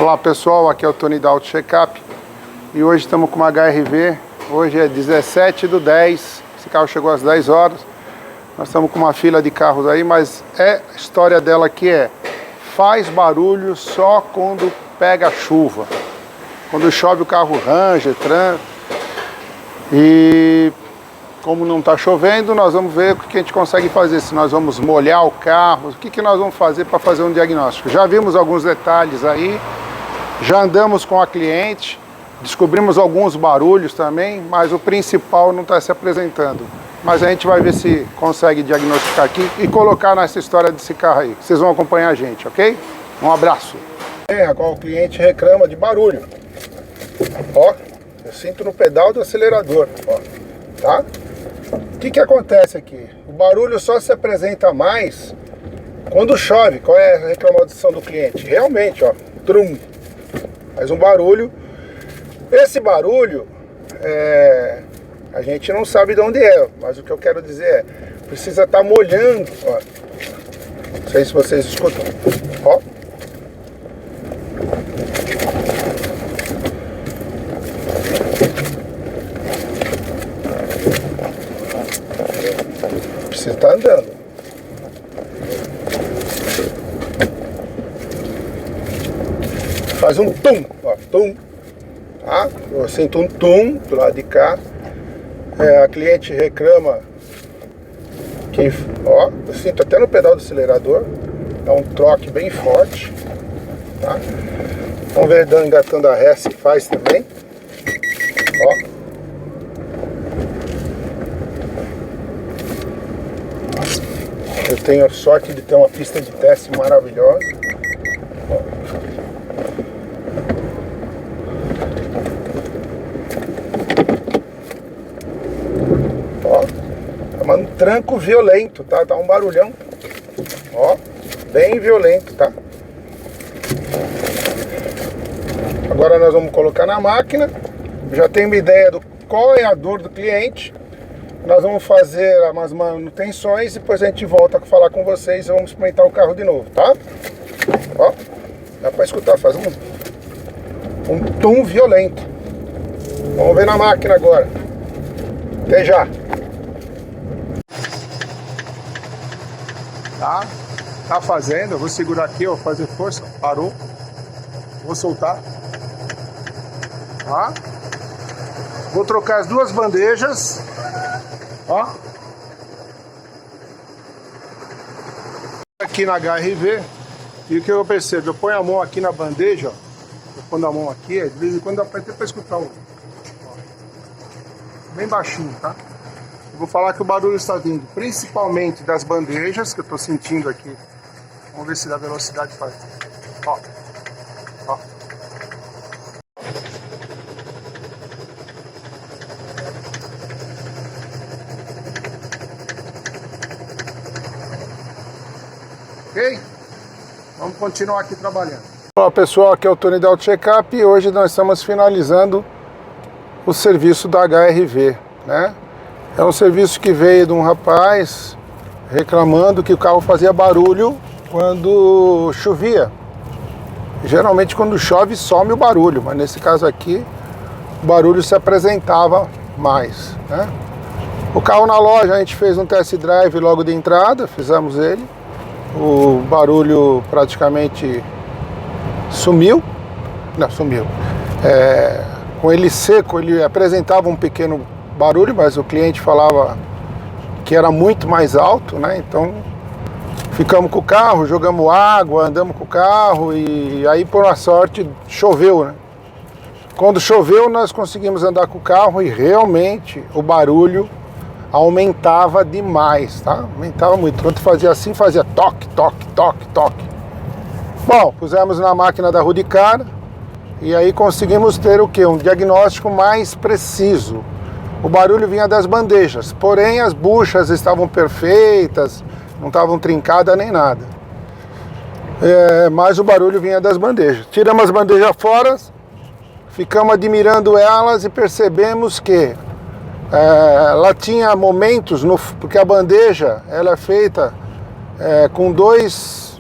Olá pessoal, aqui é o Tony da Auto Checkup e hoje estamos com uma HR-V. Hoje é 17/10, esse carro chegou às 10 horas. Nós estamos com uma fila de carros aí, mas a história dela aqui faz barulho só quando pega chuva. Quando chove o carro range, tranca. E como não está chovendo, nós vamos ver o que a gente consegue fazer. Se nós vamos molhar o carro, o que nós vamos fazer para fazer um diagnóstico. Já vimos alguns detalhes aí, já andamos com a cliente, descobrimos alguns barulhos também, mas o principal não está se apresentando. Mas a gente vai ver se consegue diagnosticar aqui e colocar nessa história desse carro aí. Vocês vão acompanhar a gente, ok? Um abraço. Agora o cliente reclama de barulho. Ó, eu sinto no pedal do acelerador, ó, tá? O que acontece aqui? O barulho só se apresenta mais quando chove. Qual é a reclamação do cliente? Realmente, ó, trum, faz um barulho. Esse barulho, a gente não sabe de onde é, mas o que eu quero dizer precisa estar molhando, ó. Não sei se vocês escutam, ó. Precisa estar andando. Faz um tum, ó, tum, tá? Eu sinto um tum do lado de cá. A cliente reclama que, ó, eu sinto até no pedal do acelerador, dá um troque bem forte, tá? Vamos ver engatando a ré se faz também, ó. Eu tenho a sorte de ter uma pista de teste maravilhosa. Ó, é um tranco violento, tá? Dá um barulhão. Ó, bem violento, tá? Agora nós vamos colocar na máquina. Já tenho uma ideia do qual é a dor do cliente. Nós vamos fazer umas manutenções e depois a gente volta a falar com vocês e vamos experimentar o carro de novo, tá? Ó, dá pra escutar, faz um tum violento. Vamos ver na máquina agora. Até já. Tá fazendo, eu vou segurar aqui, ó, fazer força, parou. Vou soltar. Tá? Vou trocar as duas bandejas. Ó, aqui na HR-V, e o que eu percebo? Eu ponho a mão aqui na bandeja, ó. Eu ponho a mão aqui, de vez em quando dá pra escutar o... Ó, bem baixinho, tá? Eu vou falar que o barulho está vindo principalmente das bandejas, que eu tô sentindo aqui. Vamos ver se dá velocidade faz. Ó, ó. Ok? Vamos continuar aqui trabalhando. Olá pessoal, aqui é o Tony da Auto Checkup e hoje nós estamos finalizando o serviço da HR-V, né? É um serviço que veio de um rapaz reclamando que o carro fazia barulho quando chovia. Geralmente quando chove some o barulho, mas nesse caso aqui o barulho se apresentava mais, né? O carro na loja a gente fez um test drive logo de entrada, fizemos ele. O barulho praticamente sumiu. Com ele seco, ele apresentava um pequeno barulho, mas o cliente falava que era muito mais alto, né? Então ficamos com o carro, jogamos água, andamos com o carro e aí por uma sorte choveu, né? Quando choveu nós conseguimos andar com o carro e realmente o barulho aumentava demais, tá? Aumentava muito. Quando fazia assim, fazia toque, toque, toque, toque. Bom, pusemos na máquina da Rudicara e aí conseguimos ter o quê? Um diagnóstico mais preciso. O barulho vinha das bandejas, porém as buchas estavam perfeitas, não estavam trincadas nem nada. Mas o barulho vinha das bandejas. Tiramos as bandejas fora, ficamos admirando elas e percebemos que ela tinha momentos, porque a bandeja ela é feita com dois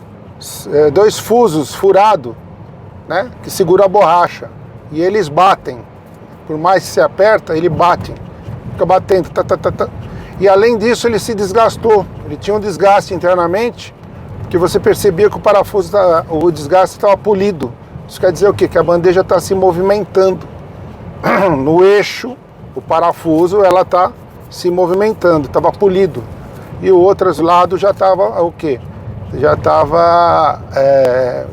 fusos furados, né, que segura a borracha. E eles batem. Por mais que se aperta, ele bate. Fica batendo. Tá, tá, tá, tá. E além disso, ele se desgastou. Ele tinha um desgaste internamente, que você percebia que o parafuso, o desgaste estava polido. Isso quer dizer o quê? Que a bandeja está se movimentando. No eixo, o parafuso, ela está se movimentando, estava polido. E o outro lado já estava o quê? Já estava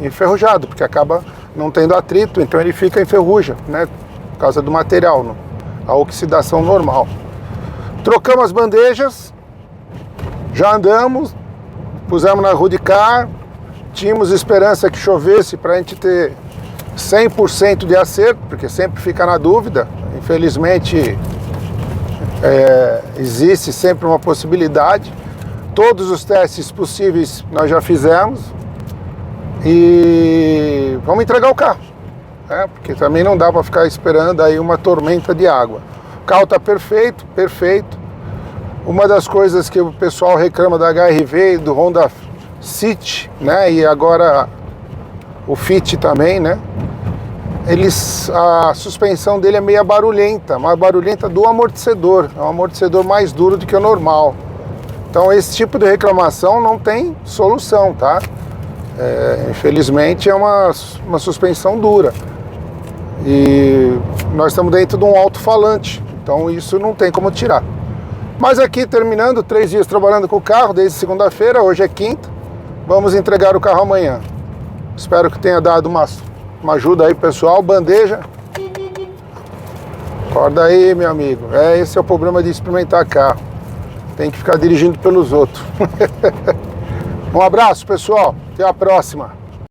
enferrujado, porque acaba não tendo atrito, então ele fica enferruja, né? Por causa do material, a oxidação normal. Trocamos as bandejas, já andamos, pusemos na rua de cá, tínhamos esperança que chovesse para a gente ter 100% de acerto, porque sempre fica na dúvida. Infelizmente, existe sempre uma possibilidade. Todos os testes possíveis nós já fizemos e vamos entregar o carro, né? Porque também não dá para ficar esperando aí uma tormenta de água. O carro está perfeito, perfeito. Uma das coisas que o pessoal reclama da HR e do Honda City, né? E agora o Fit também, né? A suspensão dele é meio barulhenta, mais barulhenta do amortecedor. É um amortecedor mais duro do que o normal. Então esse tipo de reclamação não tem solução, tá? Infelizmente é uma suspensão dura. E nós estamos dentro de um alto-falante, então isso não tem como tirar. Mas aqui terminando, 3 dias trabalhando com o carro, desde segunda-feira, hoje é quinta. Vamos entregar o carro amanhã. Espero que tenha dado uma ajuda aí, pessoal. Bandeja. Acorda aí, meu amigo. Esse é o problema de experimentar carro. Tem que ficar dirigindo pelos outros. Um abraço, pessoal. Até a próxima.